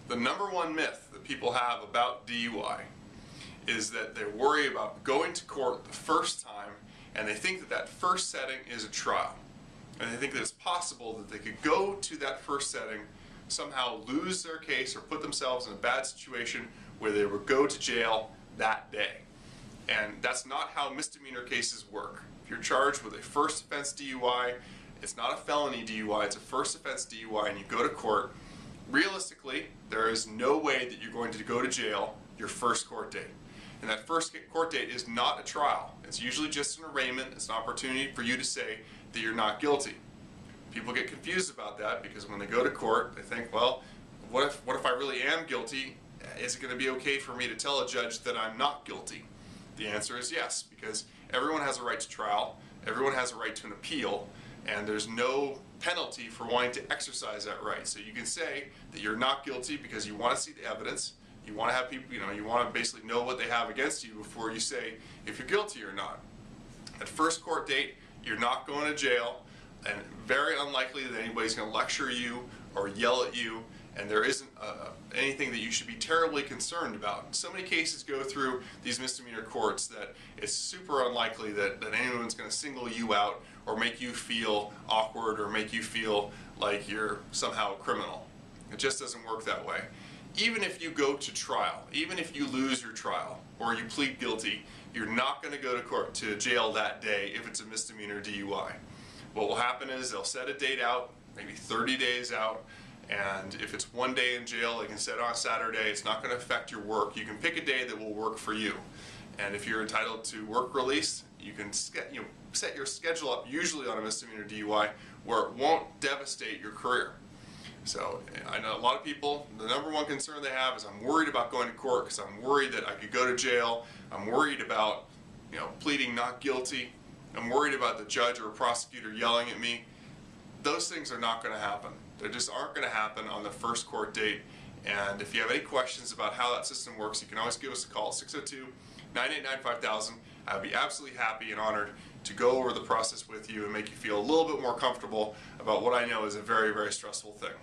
The number one myth that people have about DUI is that they worry about going to court the first time, and they think that that first setting is a trial. And they think that it's possible that they could go to that first setting, somehow lose their case or put themselves in a bad situation where they would go to jail that day. And that's not how misdemeanor cases work. If you're charged with a first offense DUI, it's not a felony DUI, it's a first offense DUI, and you go to court, realistically, there is no way that you're going to go to jail your first court date. And that first court date is not a trial. It's usually just an arraignment. It's an opportunity for you to say that you're not guilty. People get confused about that because when they go to court, they think, well, what if I really am guilty? Is it going to be okay for me to tell a judge that I'm not guilty? The answer is yes, because everyone has a right to trial, everyone has a right to an appeal, and there's no penalty for wanting to exercise that right. So you can say that you're not guilty because you want to see the evidence, you want to have people, you want to basically know what they have against you before you say if you're guilty or not. At first court date, you're not going to jail, and very unlikely that anybody's going to lecture you or yell at you, and there isn't anything that you should be terribly concerned about. So many cases go through these misdemeanor courts that it's super unlikely that anyone's going to single you out or make you feel awkward or make you feel like you're somehow a criminal. It just doesn't work that way. Even if you go to trial, even if you lose your trial or you plead guilty, you're not going to go to court, to jail that day if it's a misdemeanor DUI. What will happen is they'll set a date out, maybe 30 days out, and if it's one day in jail, they can set on Saturday. It's not going to affect your work. You can pick a day that will work for you. And if you're entitled to work release, you can set your schedule up, usually on a misdemeanor DUI, where it won't devastate your career. So I know a lot of people, the number one concern they have is I'm worried about going to court because I'm worried that I could go to jail. I'm worried about pleading not guilty. I'm worried about the judge or prosecutor yelling at me. Those things are not going to happen. They just aren't going to happen on the first court date. And if you have any questions about how that system works, you can always give us a call, 602-989-5000. I'd be absolutely happy and honored to go over the process with you and make you feel a little bit more comfortable about what I know is a very, very stressful thing.